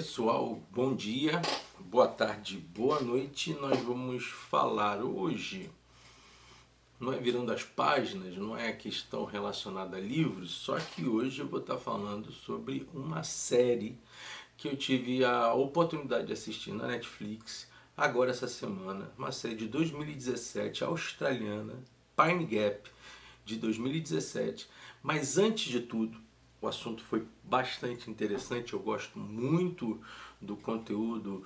Pessoal, bom dia, boa tarde, boa noite. Nós vamos falar hoje, não é virando as páginas, não é questão relacionada a livros, só que hoje eu vou estar falando sobre uma série que eu tive a oportunidade de assistir na Netflix agora essa semana, uma série de 2017 australiana, Pine Gap, de 2017. Mas antes de tudo, o assunto foi bastante interessante. Eu gosto muito do conteúdo,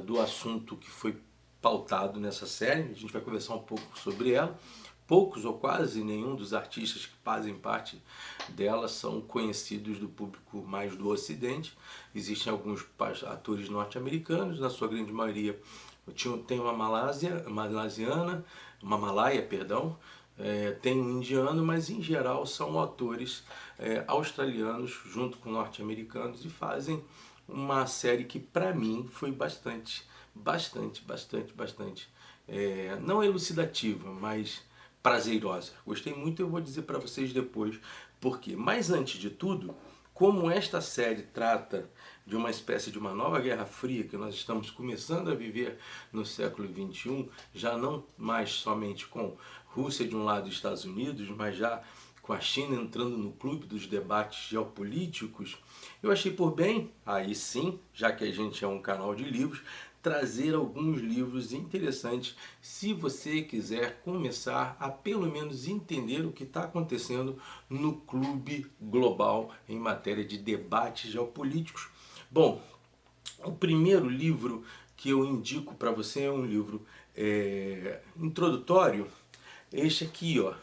do assunto que foi pautado nessa série. A gente vai conversar um pouco sobre ela. Poucos ou quase nenhum dos artistas que fazem parte dela são conhecidos do público mais do Ocidente. Existem alguns atores norte-americanos, na sua grande maioria tem uma malaia, perdão, tem um indiano, mas em geral são atores australianos junto com norte-americanos e fazem uma série que para mim foi bastante, não elucidativa, mas prazerosa. Gostei muito e eu vou dizer para vocês depois por quê. Mas antes de tudo, como esta série trata de uma espécie de uma nova Guerra Fria que nós estamos começando a viver no século XXI, já não mais somente com Rússia de um lado e Estados Unidos, mas já com a China entrando no clube dos debates geopolíticos, eu achei por bem, aí sim, já que a gente é um canal de livros, trazer alguns livros interessantes se você quiser começar a pelo menos entender o que está acontecendo no clube global em matéria de debates geopolíticos. Bom, o primeiro livro que eu indico para você é um livro introdutório, este aqui, ó,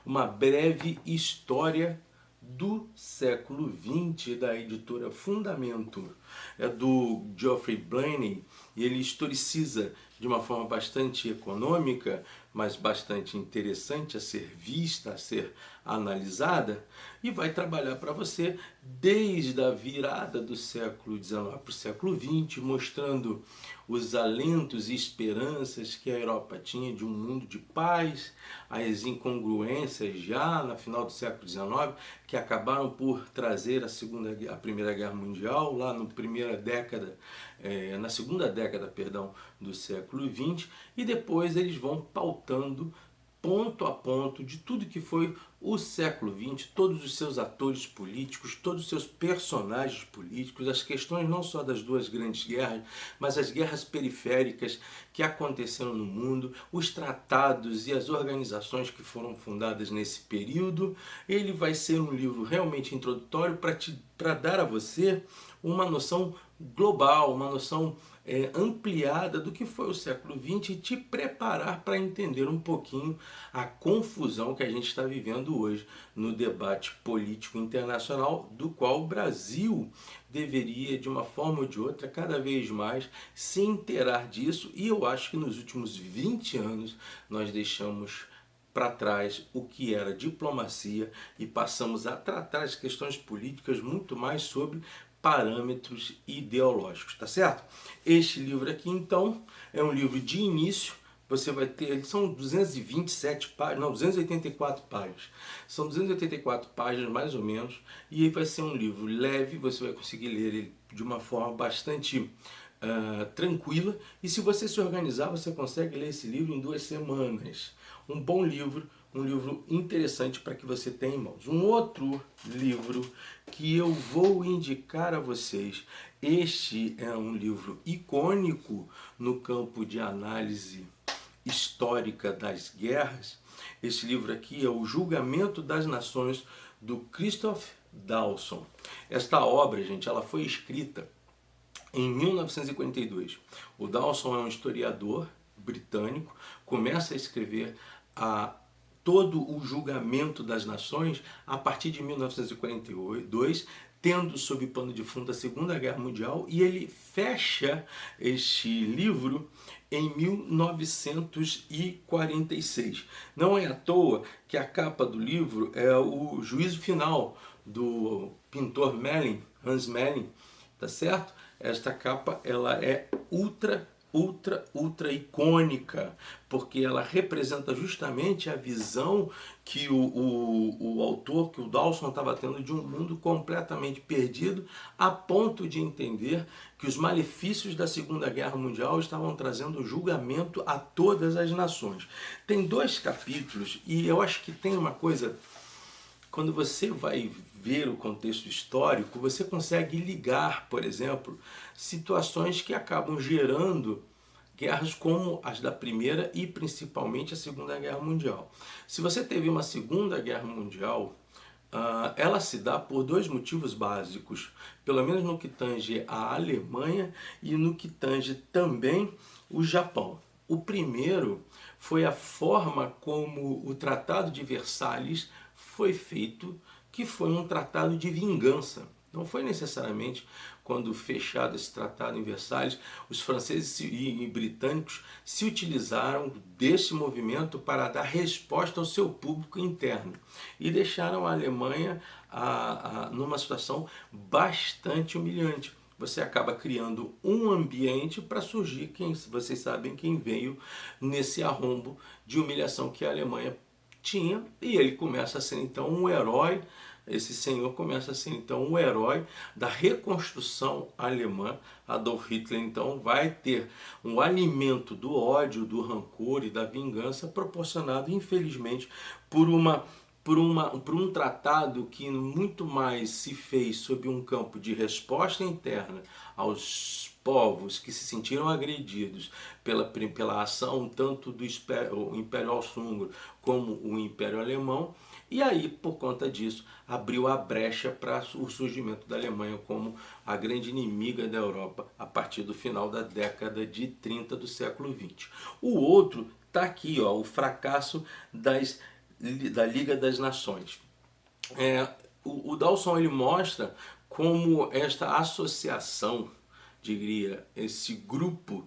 Uma Breve História do Século XX, da editora Fundamento. É do Geoffrey Blaney e ele historiciza de uma forma bastante econômica, mas bastante interessante a ser vista, a ser analisada, e vai trabalhar para você desde a virada do século XIX para o século XX, mostrando os alentos e esperanças que a Europa tinha de um mundo de paz, as incongruências já no final do século XIX, que acabaram por trazer a Primeira Guerra Mundial, lá na segunda década, perdão, do século XX, e depois eles vão pautando ponto a ponto de tudo que foi o século XX, todos os seus atores políticos, todos os seus personagens políticos, as questões não só das duas grandes guerras, mas as guerras periféricas que aconteceram no mundo, os tratados e as organizações que foram fundadas nesse período. Ele vai ser um livro realmente introdutório para dar a você uma noção global, uma noção ampliada do que foi o século XX e te preparar para entender um pouquinho a confusão que a gente está vivendo hoje no debate político internacional, do qual o Brasil deveria, de uma forma ou de outra, cada vez mais se inteirar disso. E eu acho que nos últimos 20 anos nós deixamos para trás o que era diplomacia e passamos a tratar as questões políticas muito mais sobre parâmetros ideológicos, tá certo? Este livro aqui, então, é um livro de início. Você vai ter, são 227 páginas, não, 284 páginas. São 284 páginas, mais ou menos, e vai ser um livro leve, você vai conseguir ler ele de uma forma bastante tranquila, e se você se organizar, você consegue ler esse livro em 2 semanas. Um bom livro, um livro interessante para que você tenha em mãos. Um outro livro que eu vou indicar a vocês, este é um livro icônico no campo de análise histórica das guerras. Esse livro aqui é O Julgamento das Nações, do Christoph Dawson. Esta obra, gente, ela foi escrita em 1942. O Dawson é um historiador britânico, começa a escrever todo o julgamento das nações a partir de 1942, tendo sob pano de fundo a Segunda Guerra Mundial, e ele fecha este livro em 1946. Não é à toa que a capa do livro é o juízo final do pintor Hans Melling, tá certo? Esta capa ela é ultra ultra icônica, porque ela representa justamente a visão que o autor, que o Dawson estava tendo de um mundo completamente perdido, a ponto de entender que os malefícios da Segunda Guerra Mundial estavam trazendo julgamento a todas as nações. Tem 2 capítulos e eu acho que tem uma coisa, quando você vai ver o contexto histórico, você consegue ligar, por exemplo, situações que acabam gerando guerras como as da Primeira e principalmente a Segunda Guerra Mundial. Se você teve uma Segunda Guerra Mundial, ela se dá por 2 motivos básicos, pelo menos no que tange a Alemanha e no que tange também o Japão. O primeiro foi a forma como o Tratado de Versalhes foi feito, que foi um tratado de vingança. Não foi necessariamente quando fechado esse tratado em Versalhes, os franceses e britânicos se utilizaram desse movimento para dar resposta ao seu público interno e deixaram a Alemanha numa situação bastante humilhante. Você acaba criando um ambiente para surgir vocês sabem quem veio nesse arrombo de humilhação que a Alemanha tinha, e ele começa a ser então um herói. Esse senhor começa a ser então um herói da reconstrução alemã. Adolf Hitler então vai ter um alimento do ódio, do rancor e da vingança proporcionado, infelizmente, por um tratado que muito mais se fez sob um campo de resposta interna aos povos que se sentiram agredidos pela ação tanto do Império Austro-Húngaro como o Império Alemão. E aí, por conta disso, abriu a brecha para o surgimento da Alemanha como a grande inimiga da Europa a partir do final da década de 30 do século XX. O outro está aqui, ó, o fracasso da Liga das Nações. O Dawson ele mostra como esta associação, diria, esse grupo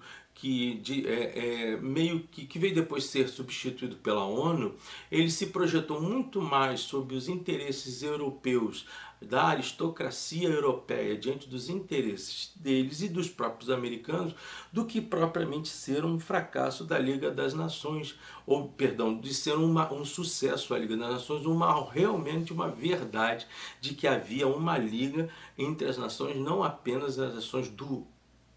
meio que veio depois ser substituído pela ONU, ele se projetou muito mais sobre os interesses europeus, da aristocracia europeia, diante dos interesses deles e dos próprios americanos, do que propriamente ser um fracasso da Liga das Nações, ou, perdão, de ser um sucesso a Liga das Nações, realmente uma verdade de que havia uma liga entre as nações, não apenas as nações do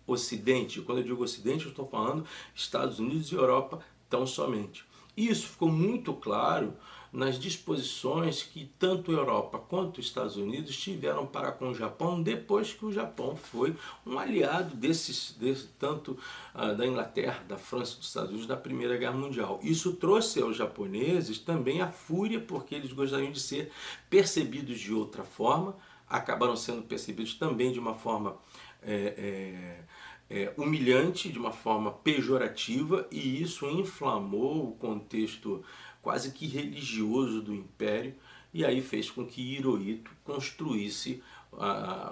Ocidente. Quando eu digo Ocidente, eu estou falando Estados Unidos e Europa tão somente. Isso ficou muito claro nas disposições que tanto a Europa quanto os Estados Unidos tiveram para com o Japão depois que o Japão foi um aliado tanto da Inglaterra, da França e dos Estados Unidos da Primeira Guerra Mundial. Isso trouxe aos japoneses também a fúria, porque eles gostariam de ser percebidos de outra forma, acabaram sendo percebidos também de uma forma humilhante, de uma forma pejorativa, e isso inflamou o contexto quase que religioso do Império, e aí fez com que Hirohito construísse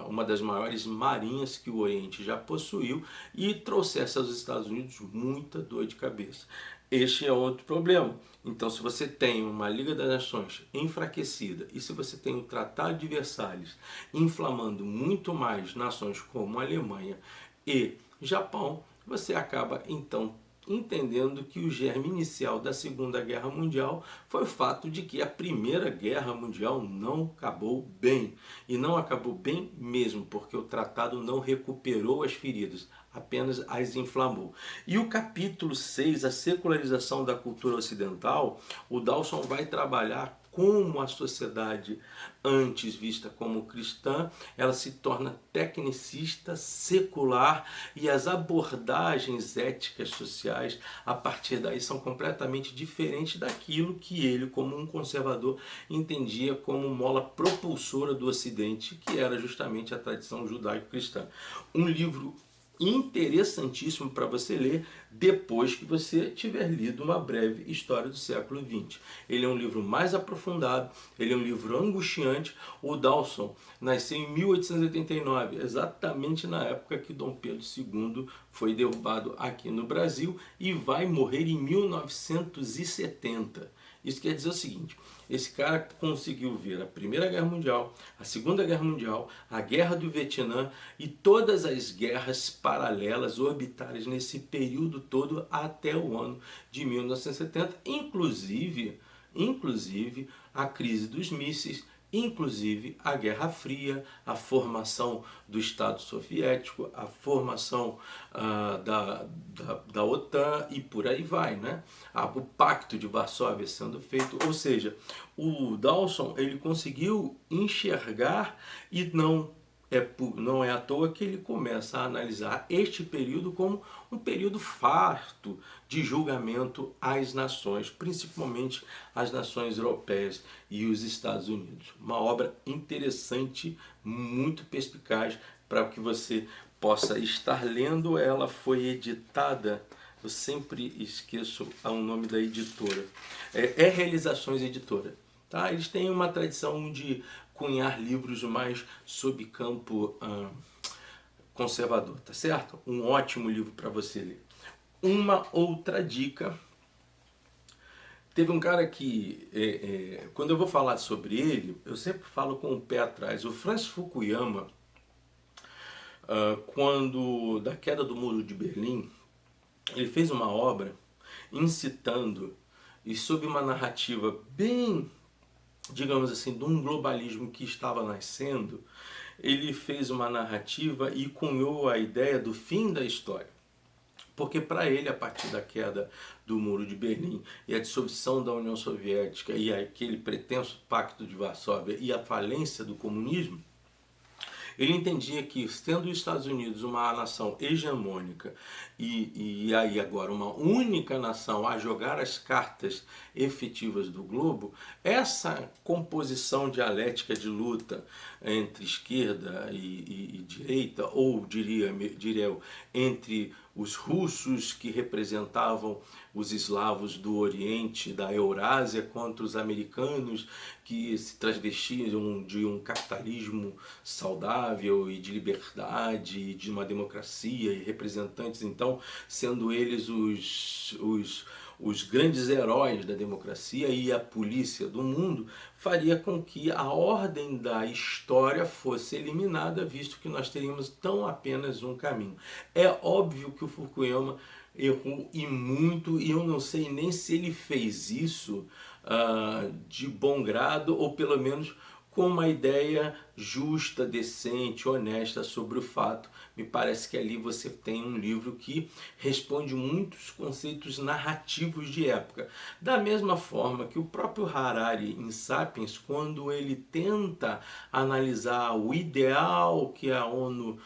uma das maiores marinhas que o Oriente já possuiu e trouxesse aos Estados Unidos muita dor de cabeça. Este é outro problema. Então, se você tem uma Liga das Nações enfraquecida e se você tem o Tratado de Versalhes inflamando muito mais nações como a Alemanha e Japão, você acaba então entendendo que o germe inicial da Segunda Guerra Mundial foi o fato de que a Primeira Guerra Mundial não acabou bem. E não acabou bem mesmo, porque o tratado não recuperou as feridas, apenas as inflamou. E o capítulo 6, a secularização da cultura ocidental, o Dawson vai trabalhar como a sociedade antes vista como cristã, ela se torna tecnicista, secular, e as abordagens éticas sociais a partir daí são completamente diferentes daquilo que ele, como um conservador, entendia como mola propulsora do Ocidente, que era justamente a tradição judaico-cristã. Um livro interessantíssimo para você ler depois que você tiver lido uma breve história do século XX. Ele é um livro mais aprofundado, ele é um livro angustiante. O Dawson nasceu em 1889, exatamente na época que Dom Pedro II foi derrubado aqui no Brasil, e vai morrer em 1970. Isso quer dizer o seguinte: esse cara conseguiu ver a Primeira Guerra Mundial, a Segunda Guerra Mundial, a Guerra do Vietnã e todas as guerras paralelas, orbitárias nesse período todo até o ano de 1970, inclusive a crise dos mísseis, inclusive a Guerra Fria, a formação do Estado Soviético, a formação da OTAN e por aí vai, né? O Pacto de Varsóvia sendo feito, ou seja, o Dawson ele conseguiu enxergar e não é à toa que ele começa a analisar este período como um período farto de julgamento às nações, principalmente às nações europeias e os Estados Unidos. Uma obra interessante, muito perspicaz, para que você possa estar lendo. Ela foi editada, eu sempre esqueço o nome da editora, Realizações Editora. Tá? Eles têm uma tradição de cunhar livros mais sob campo conservador, tá certo? Um ótimo livro para você ler. Uma outra dica: teve um cara que, quando eu vou falar sobre ele, eu sempre falo com o pé atrás. O Francis Fukuyama, quando da queda do Muro de Berlim, ele fez uma obra incitando e sob uma narrativa bem, digamos assim, de um globalismo que estava nascendo. Ele fez uma narrativa e cunhou a ideia do fim da história. Porque para ele, a partir da queda do Muro de Berlim e a dissolução da União Soviética e aquele pretenso Pacto de Varsóvia e a falência do comunismo, ele entendia que, tendo os Estados Unidos uma nação hegemônica e aí agora uma única nação a jogar as cartas efetivas do globo, essa composição dialética de luta entre esquerda e direita, ou diria eu, entre os russos que representavam os eslavos do Oriente, da Eurásia, contra os americanos que se transvestiam de um capitalismo saudável e de liberdade e de uma democracia, e representantes então sendo eles os grandes heróis da democracia e a polícia do mundo, faria com que a ordem da história fosse eliminada, visto que nós teríamos tão apenas um caminho. É óbvio que o Fukuyama errou e muito, e eu não sei nem se ele fez isso de bom grado, ou pelo menos com uma ideia justa, decente, honesta sobre o fato. Me parece que ali você tem um livro que responde muitos conceitos narrativos de época. Da mesma forma que o próprio Harari, em Sapiens, quando ele tenta analisar o ideal que a ONU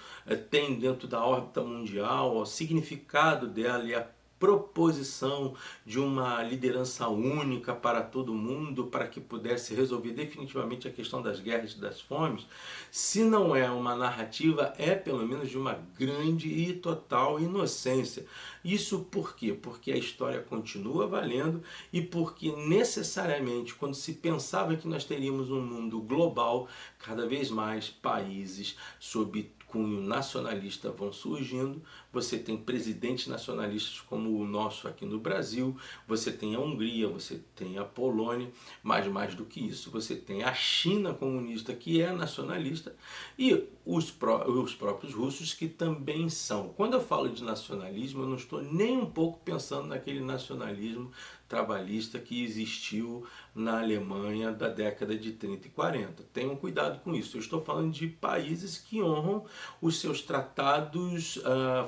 tem dentro da órbita mundial, o significado dela e a proposição de uma liderança única para todo mundo, para que pudesse resolver definitivamente a questão das guerras e das fomes, se não é uma narrativa, é pelo menos de uma grande e total inocência. Isso por quê? Porque a história continua valendo e porque necessariamente, quando se pensava que nós teríamos um mundo global, cada vez mais países sob cunho nacionalista vão surgindo. Você tem presidentes nacionalistas como o nosso aqui no Brasil, você tem a Hungria, você tem a Polônia, mas mais do que isso, você tem a China comunista, que é nacionalista, e os próprios russos, que também são. Quando eu falo de nacionalismo, eu não estou nem um pouco pensando naquele nacionalismo trabalhista que existiu na Alemanha da década de 30 e 40. Tenham cuidado com isso. Eu estou falando de países que honram os seus tratados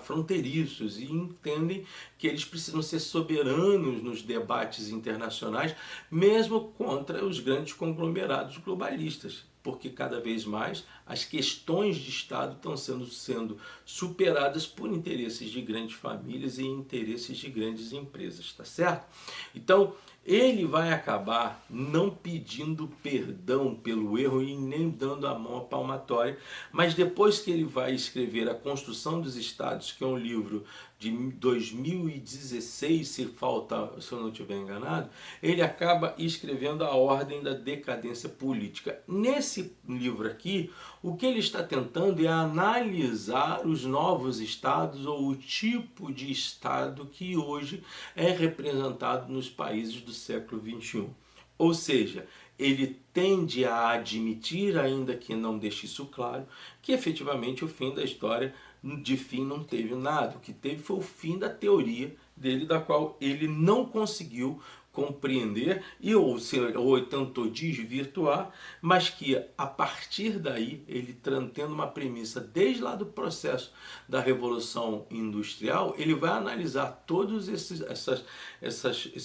fronteiriços e entendem que eles precisam ser soberanos nos debates internacionais, mesmo contra os grandes conglomerados globalistas, porque cada vez mais as questões de Estado estão sendo superadas por interesses de grandes famílias e interesses de grandes empresas, tá certo? Então, ele vai acabar não pedindo perdão pelo erro e nem dando a mão à palmatória, mas depois que ele vai escrever A Construção dos Estados, que é um livro de 2016, se eu não estiver enganado, ele acaba escrevendo A Ordem da Decadência Política. Nesse livro aqui, o que ele está tentando é analisar os novos estados ou o tipo de estado que hoje é representado nos países do século XXI. Ou seja, ele tende a admitir, ainda que não deixe isso claro, que efetivamente o fim da história, de fim não teve nada. O que teve foi o fim da teoria dele, da qual ele não conseguiu compreender ou tentou desvirtuar, mas que a partir daí, ele tendo uma premissa desde lá do processo da Revolução Industrial, ele vai analisar todos esses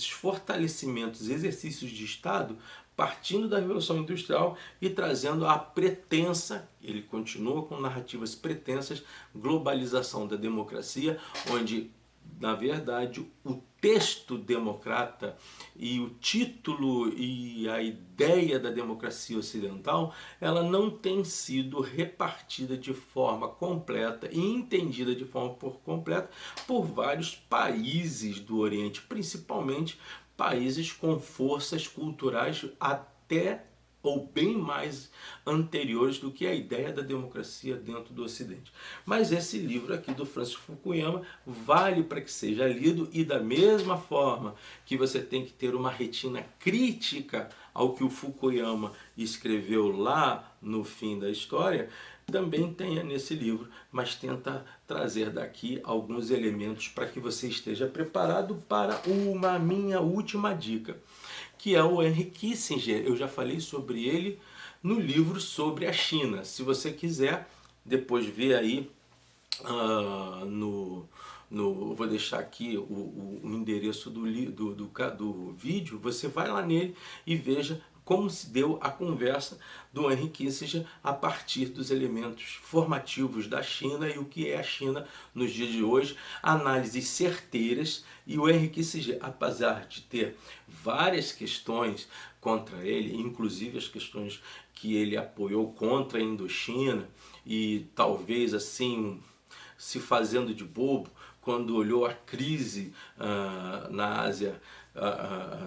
fortalecimentos, exercícios de Estado, partindo da Revolução Industrial e trazendo a pretensa, ele continua com narrativas pretensas, globalização da democracia, onde, na verdade, o texto democrata e o título e a ideia da democracia ocidental, ela não tem sido repartida de forma completa e entendida de forma completa por vários países do Oriente, principalmente países com forças culturais até ou bem mais anteriores do que a ideia da democracia dentro do Ocidente. Mas esse livro aqui do Francis Fukuyama vale para que seja lido, e da mesma forma que você tem que ter uma retina crítica ao que o Fukuyama escreveu lá no fim da história, também tenha nesse livro, mas tenta trazer daqui alguns elementos para que você esteja preparado para uma minha última dica, que é o Henry Kissinger. Eu já falei sobre ele no livro sobre a China. Se você quiser depois ver aí vou deixar aqui o endereço do vídeo, você vai lá nele e veja como se deu a conversa do Henry Kissinger a partir dos elementos formativos da China e o que é a China nos dias de hoje, análises certeiras. E o Henry Kissinger, apesar de ter várias questões contra ele, inclusive as questões que ele apoiou contra a Indochina e talvez assim se fazendo de bobo quando olhou a crise na Ásia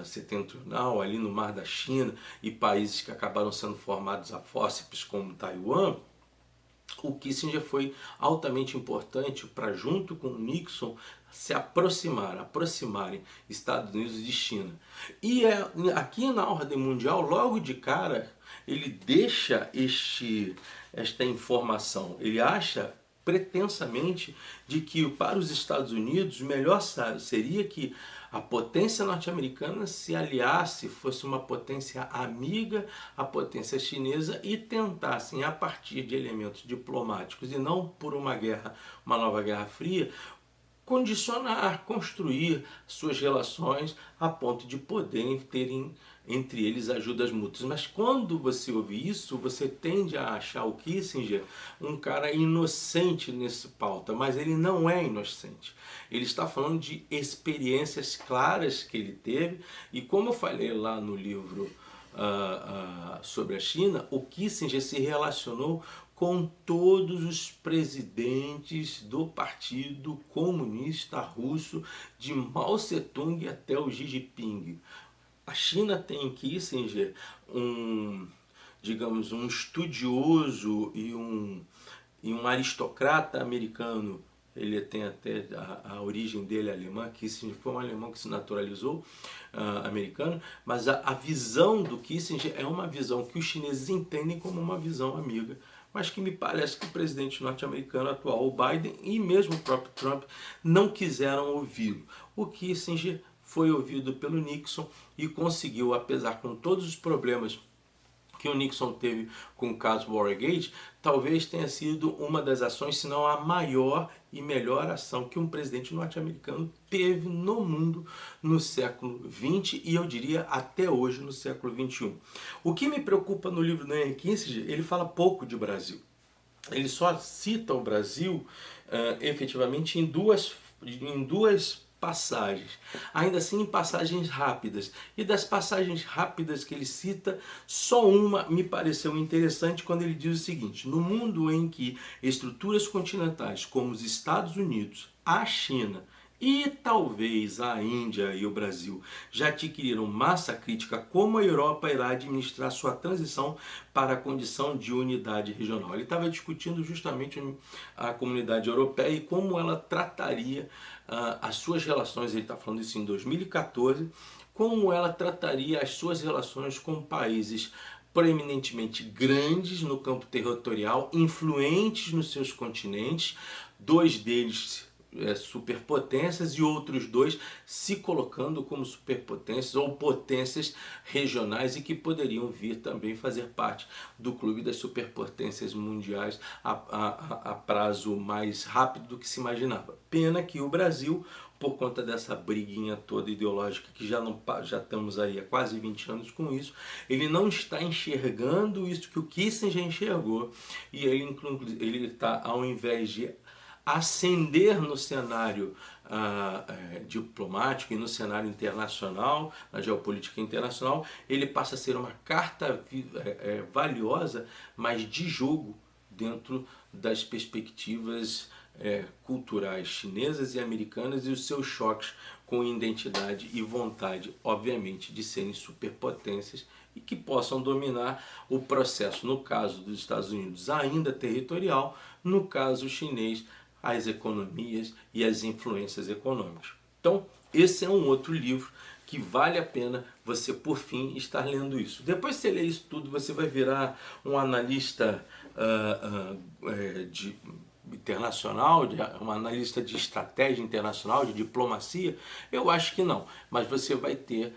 setentrional, ali no Mar da China, e países que acabaram sendo formados a fórceps como Taiwan, o Kissinger foi altamente importante para, junto com Nixon, se aproximarem Estados Unidos de China. E aqui na ordem mundial, logo de cara, ele deixa esta informação. Ele acha pretensamente de que para os Estados Unidos o melhor seria que a potência norte-americana se aliasse, fosse uma potência amiga à potência chinesa e tentassem, a partir de elementos diplomáticos e não por uma nova guerra fria, condicionar, construir suas relações a ponto de poderem terem entre eles ajudas mútuas. Mas quando você ouve isso, você tende a achar o Kissinger um cara inocente nesse pauta, mas ele não é inocente. Ele está falando de experiências claras que ele teve, e como eu falei lá no livro sobre a China, o Kissinger se relacionou com todos os presidentes do Partido Comunista Russo, de Mao Tse-tung até o Xi Jinping. A China tem em Kissinger digamos, um estudioso e um aristocrata americano. Ele tem até a origem dele alemã. Kissinger foi um alemão que se naturalizou americano, mas a visão do Kissinger é uma visão que os chineses entendem como uma visão amiga, mas que me parece que o presidente norte-americano atual, o Biden, e mesmo o próprio Trump, não quiseram ouvi-lo. O Kissinger foi ouvido pelo Nixon e conseguiu, apesar com todos os problemas que o Nixon teve com o caso Watergate, talvez tenha sido uma das ações, se não a maior e melhor ação que um presidente norte-americano teve no mundo no século XX e eu diria até hoje no século XXI. O que me preocupa no livro do Henry Kissinger, ele fala pouco de Brasil. Ele só cita o Brasil efetivamente em duas passagens, ainda assim em passagens rápidas. E das passagens rápidas que ele cita, só uma me pareceu interessante, quando ele diz o seguinte: no mundo em que estruturas continentais como os Estados Unidos, a China e talvez a Índia e o Brasil já adquiriram massa crítica, como a Europa irá administrar sua transição para a condição de unidade regional. Ele estava discutindo justamente a comunidade europeia e como ela trataria as suas relações. Ele está falando isso em 2014, como ela trataria as suas relações com países proeminentemente grandes no campo territorial, influentes nos seus continentes, dois deles superpotências e outros dois se colocando como superpotências ou potências regionais e que poderiam vir também fazer parte do clube das superpotências mundiais a prazo mais rápido do que se imaginava. Pena que o Brasil, por conta dessa briguinha toda ideológica que já estamos aí há quase 20 anos com isso, ele não está enxergando isso que o Kissinger enxergou, e ele está, ao invés de ascender no cenário diplomático e no cenário internacional, na geopolítica internacional, ele passa a ser uma carta valiosa, mas de jogo dentro das perspectivas culturais chinesas e americanas e os seus choques com identidade e vontade, obviamente, de serem superpotências e que possam dominar o processo, no caso dos Estados Unidos, ainda territorial, no caso chinês, as economias e as influências econômicas. Então, esse é um outro livro que vale a pena você, por fim, estar lendo isso. Depois que você lê isso tudo, você vai virar um analista internacional, um analista de estratégia internacional, de diplomacia? Eu acho que não, mas você vai ter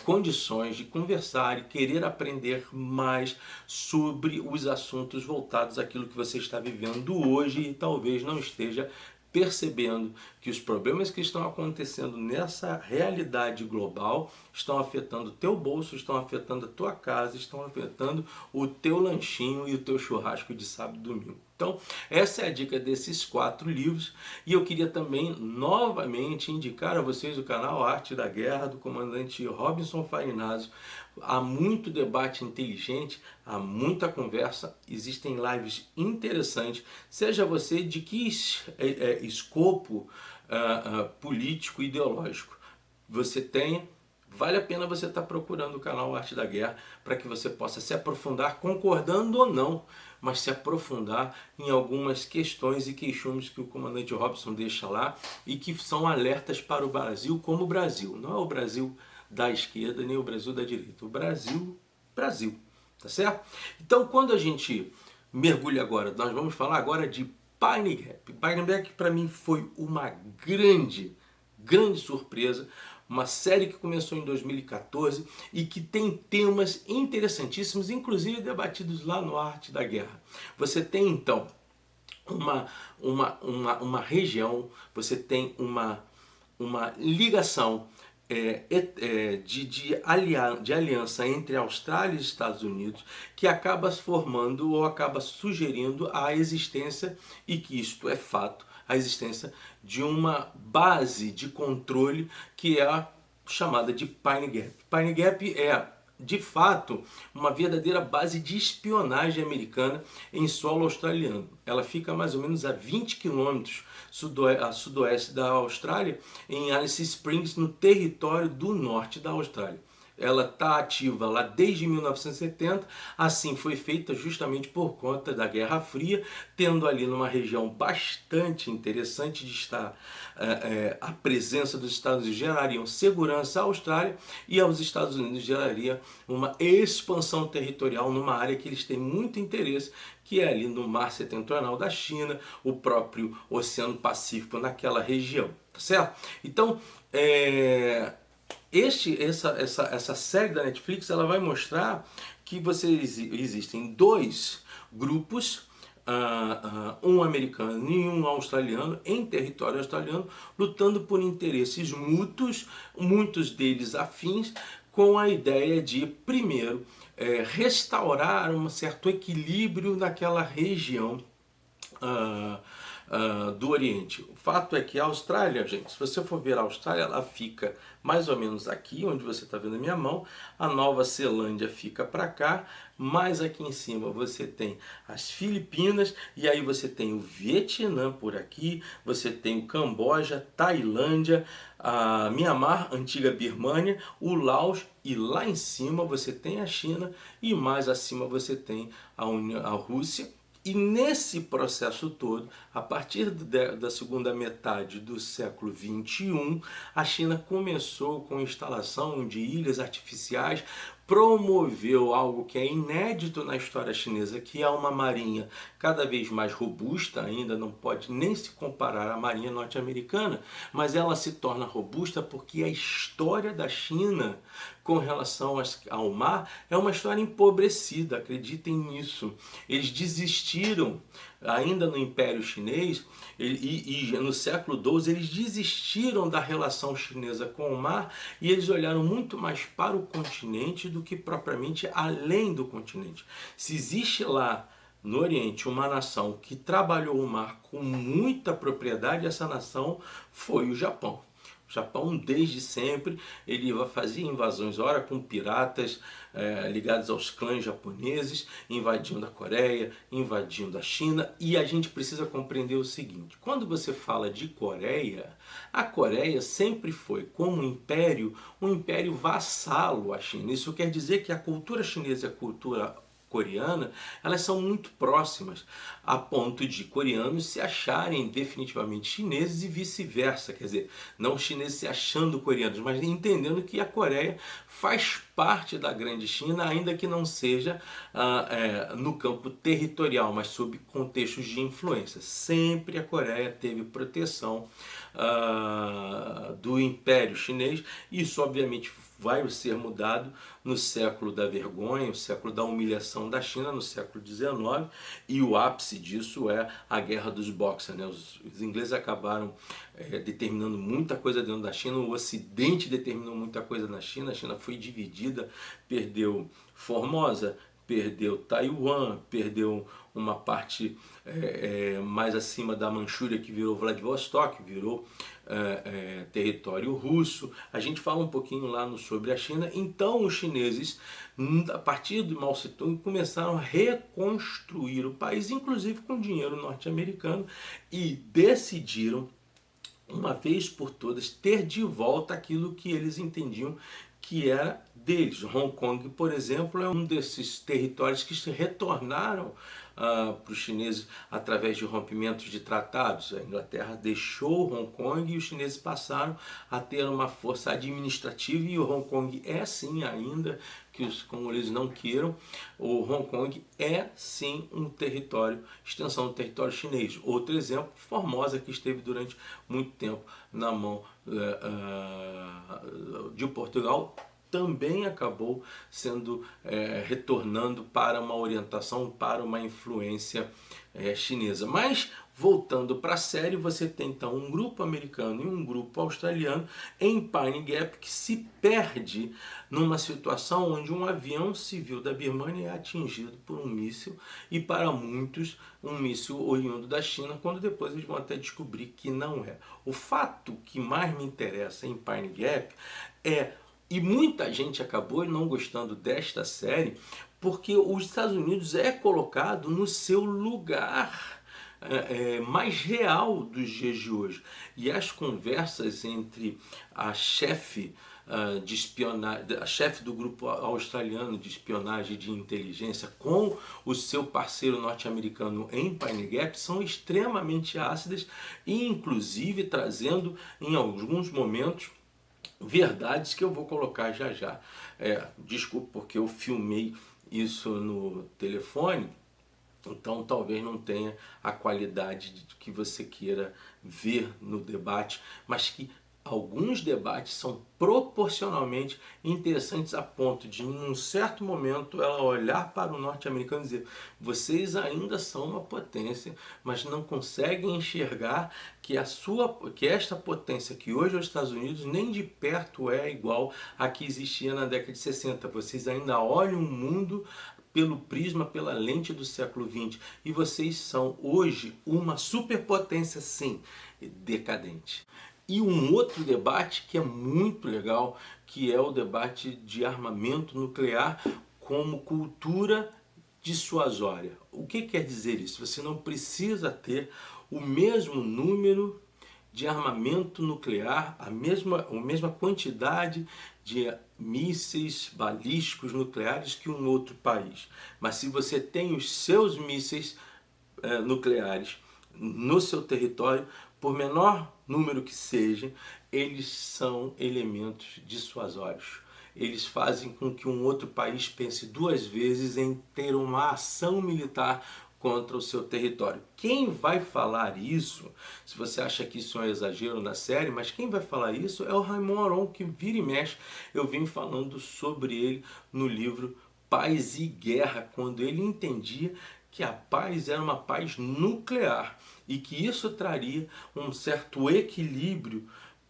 condições de conversar e querer aprender mais sobre os assuntos voltados àquilo que você está vivendo hoje e talvez não esteja percebendo que os problemas que estão acontecendo nessa realidade global estão afetando o teu bolso, estão afetando a tua casa, estão afetando o teu lanchinho e o teu churrasco de sábado e domingo. Então, essa é a dica desses 4 livros, e eu queria também novamente indicar a vocês o canal Arte da Guerra do comandante Robinson Farinazzo. Há muito debate inteligente, há muita conversa, existem lives interessantes, seja você de que escopo político e ideológico você tenha, vale a pena você estar procurando o canal Arte da Guerra para que você possa se aprofundar, concordando ou não, mas se aprofundar em algumas questões e queixumes que o comandante Robinson deixa lá e que são alertas para o Brasil como o Brasil. Não é o Brasil da esquerda nem o Brasil da direita, o Brasil, Brasil, tá certo? Então, quando a gente mergulha agora, nós vamos falar agora de Pine Gap. Pine Gap para mim foi uma grande surpresa, uma série que começou em 2014 e que tem temas interessantíssimos, inclusive debatidos lá no Arte da Guerra. Você tem então uma região, você tem uma ligação de aliança entre Austrália e Estados Unidos, que acaba formando ou acaba sugerindo a existência, e que isto é fato, a existência de uma base de controle que é a chamada de Pine Gap. Pine Gap é, de fato, uma verdadeira base de espionagem americana em solo australiano. Ela fica mais ou menos a 20 quilômetros a sudoeste da Austrália, em Alice Springs, no território do norte da Austrália. Ela está ativa lá desde 1970, assim foi feita justamente por conta da Guerra Fria, tendo ali numa região bastante interessante de estar a presença dos Estados Unidos geraria segurança à Austrália e aos Estados Unidos geraria uma expansão territorial numa área que eles têm muito interesse, que é ali no Mar Setentrional da China, o próprio Oceano Pacífico naquela região, tá certo? Então, essa série da Netflix, ela vai mostrar que existem 2 grupos, um americano e um australiano, em território australiano, lutando por interesses mútuos, muitos deles afins, com a ideia de, primeiro, restaurar um certo equilíbrio naquela região do Oriente. O fato é que a Austrália, gente, se você for ver a Austrália, ela fica mais ou menos aqui, onde você está vendo a minha mão. A Nova Zelândia fica para cá, mas aqui em cima você tem as Filipinas, e aí você tem o Vietnã por aqui, você tem o Camboja, Tailândia, a Mianmar, antiga Birmânia, o Laos, e lá em cima você tem a China, e mais acima você tem a Rússia, E nesse processo todo, a partir da segunda metade do século XXI, a China começou com a instalação de ilhas artificiais, promoveu algo que é inédito na história chinesa, que é uma marinha cada vez mais robusta, ainda não pode nem se comparar à marinha norte-americana, mas ela se torna robusta porque a história da China com relação ao mar é uma história empobrecida, acreditem nisso. Eles desistiram, ainda no Império Chinês, e no século XII, eles desistiram da relação chinesa com o mar e eles olharam muito mais para o continente do que propriamente além do continente. Se existe lá no Oriente uma nação que trabalhou o mar com muita propriedade, essa nação foi o Japão. O Japão, desde sempre, ele fazia invasões, ora com piratas ligados aos clãs japoneses, invadindo a Coreia, invadindo a China. E a gente precisa compreender o seguinte: quando você fala de Coreia, a Coreia sempre foi, como um império vassalo à China. Isso quer dizer que a cultura chinesa e a cultura coreana, elas são muito próximas, a ponto de coreanos se acharem definitivamente chineses e vice-versa, quer dizer, não os chineses se achando coreanos, mas entendendo que a Coreia faz parte da grande China, ainda que não seja no campo territorial, mas sob contextos de influência. Sempre a Coreia teve proteção do Império Chinês. Isso obviamente vai ser mudado no século da vergonha, o século da humilhação da China, no século XIX, e o ápice disso é a Guerra dos Boxers, né? Os ingleses acabaram determinando muita coisa dentro da China, o Ocidente determinou muita coisa na China, a China foi dividida, perdeu Formosa, perdeu Taiwan, perdeu uma parte mais acima da Manchúria, que virou Vladivostok, virou território russo. A gente fala um pouquinho lá sobre a China. Então os chineses, a partir de Mao Tse-tung, começaram a reconstruir o país, inclusive com dinheiro norte-americano, e decidiram, uma vez por todas, ter de volta aquilo que eles entendiam que era deles. Hong Kong, por exemplo, é um desses territórios que se retornaram para os chineses através de rompimentos de tratados. A Inglaterra deixou Hong Kong e os chineses passaram a ter uma força administrativa, e o Hong Kong é sim ainda, como eles não queiram, o Hong Kong é sim um território, extensão do território chinês. Outro exemplo, Formosa, que esteve durante muito tempo na mão de Portugal, também acabou sendo retornando para uma orientação, para uma influência chinesa. Mas voltando para a série, você tem então um grupo americano e um grupo australiano em Pine Gap que se perde numa situação onde um avião civil da Birmânia é atingido por um míssil, e para muitos um míssil oriundo da China, quando depois eles vão até descobrir que não é. O fato que mais me interessa em Pine Gap e muita gente acabou não gostando desta série, porque os Estados Unidos é colocado no seu lugar mais real dos dias de hoje. E as conversas entre a chefe de espionagem, a chefe do grupo australiano de espionagem e de inteligência com o seu parceiro norte-americano em Pine Gap são extremamente ácidas, e inclusive trazendo em alguns momentos verdades que eu vou colocar já já. Desculpa, porque eu filmei isso no telefone, então talvez não tenha a qualidade que você queira ver no debate, mas que alguns debates são proporcionalmente interessantes, a ponto de, em um certo momento, ela olhar para o norte-americano e dizer: vocês ainda são uma potência, mas não conseguem enxergar que esta potência, que hoje é os Estados Unidos, nem de perto é igual à que existia na década de 60. Vocês ainda olham o mundo pelo prisma, pela lente do século XX, e vocês são hoje uma superpotência, sim, decadente. E um outro debate que é muito legal, que é o debate de armamento nuclear como cultura dissuasória. O que quer dizer isso? Você não precisa ter o mesmo número de armamento nuclear, a mesma quantidade de mísseis balísticos nucleares que um outro país. Mas se você tem os seus mísseis, nucleares no seu território, por menor número que seja, eles são elementos dissuasórios. Eles fazem com que um outro país pense duas vezes em ter uma ação militar contra o seu território. Quem vai falar isso, se você acha que isso é um exagero na série, mas quem vai falar isso é o Raymond Aron, que vira e mexe. Eu vim falando sobre ele no livro Paz e Guerra, quando ele entendia que a paz era uma paz nuclear e que isso traria um certo equilíbrio,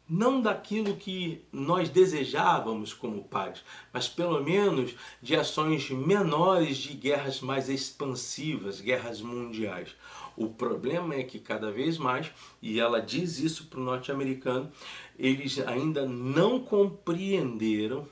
não daquilo que nós desejávamos como paz, mas pelo menos de ações menores de guerras mais expansivas, guerras mundiais. O problema é que cada vez mais, e ela diz isso para o norte-americano, eles ainda não compreenderam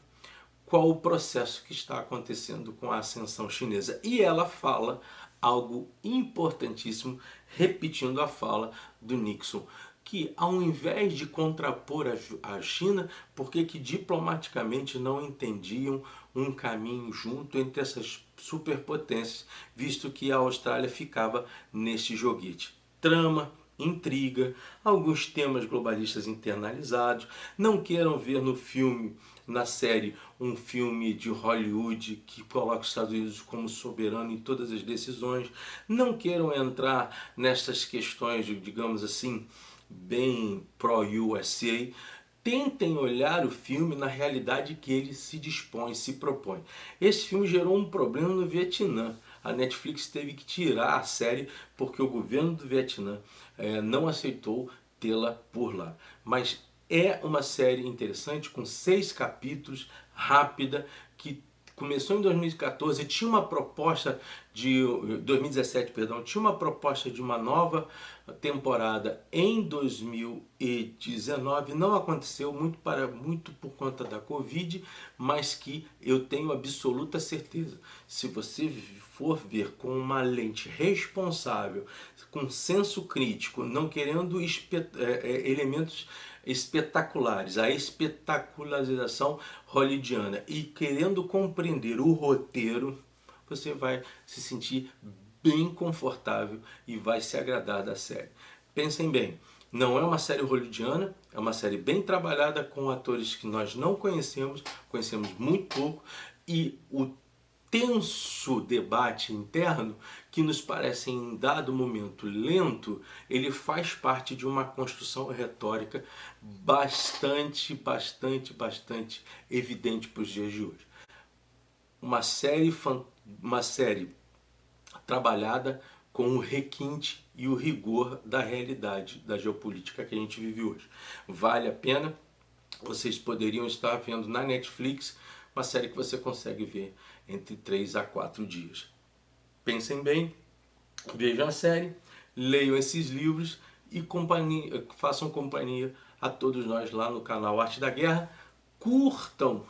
qual o processo que está acontecendo com a ascensão chinesa. E ela fala algo importantíssimo, repetindo a fala do Nixon, que ao invés de contrapor a China, por que diplomaticamente não entendiam um caminho junto entre essas superpotências, visto que a Austrália ficava neste joguete. Trama, intriga, alguns temas globalistas internalizados. Não queiram ver no filme, na série, um filme de Hollywood que coloca os Estados Unidos como soberano em todas as decisões. Não queiram entrar nessas questões, digamos assim, bem pró-USA. Tentem olhar o filme na realidade que ele se dispõe, se propõe. Esse filme gerou um problema no Vietnã. A Netflix teve que tirar a série porque o governo do Vietnã não aceitou tê-la por lá. Mas é uma série interessante, com 6 capítulos, rápida, que começou em 2014, tinha uma proposta de 2017, perdão, tinha uma proposta de uma nova temporada em 2019, não aconteceu muito por conta da Covid, mas que eu tenho absoluta certeza, se você for ver com uma lente responsável, com senso crítico, não querendo elementos espetaculares, a espetacularização hollywoodiana e querendo compreender o roteiro, você vai se sentir bem confortável e vai se agradar da série. Pensem bem, não é uma série hollywoodiana, é uma série bem trabalhada com atores que nós não conhecemos, conhecemos muito pouco, e o tenso debate interno, que nos parece em dado momento lento, ele faz parte de uma construção retórica bastante evidente para os dias de hoje. Uma série trabalhada com o requinte e o rigor da realidade da geopolítica que a gente vive hoje. Vale a pena, vocês poderiam estar vendo na Netflix uma série que você consegue ver entre 3 a 4 dias. Pensem bem, vejam a série, leiam esses livros e façam companhia a todos nós lá no canal Arte da Guerra. Curtam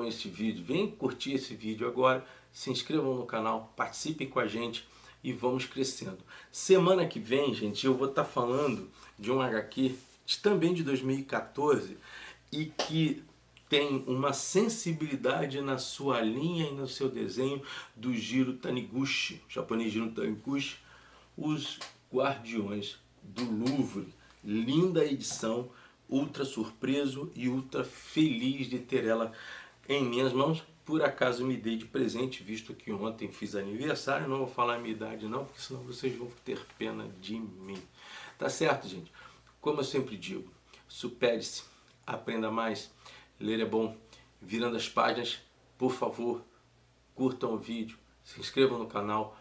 este vídeo, vem curtir esse vídeo agora, se inscrevam no canal, participem com a gente e vamos crescendo. Semana que vem, gente, eu vou estar falando de um HQ também de 2014 e que tem uma sensibilidade na sua linha e no seu desenho do Jiro Taniguchi, o japonês Jiro Taniguchi, Os Guardiões do Louvre. Linda edição, ultra surpreso e ultra feliz de ter ela em minhas mãos. Por acaso me dei de presente, visto que ontem fiz aniversário. Não vou falar a minha idade não, porque senão vocês vão ter pena de mim. Tá certo, gente? Como eu sempre digo, supere-se, aprenda mais. Ler é bom. Virando as páginas, por favor, curtam o vídeo, se inscrevam no canal,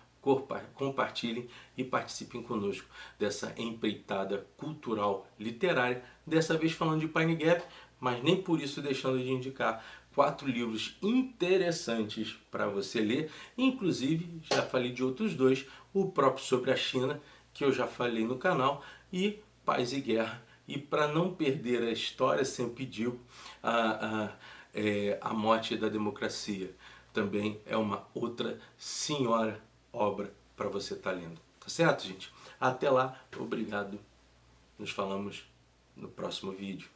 compartilhem e participem conosco dessa empreitada cultural literária, dessa vez falando de Pine Gap, mas nem por isso deixando de indicar 4 livros interessantes para você ler. Inclusive, já falei de outros 2, o próprio sobre a China, que eu já falei no canal, e Paz e Guerra. E para não perder a história, sempre digo, a Morte da Democracia também é uma outra senhora obra para você estar lendo. Tá certo, gente? Até lá, obrigado. Nos falamos no próximo vídeo.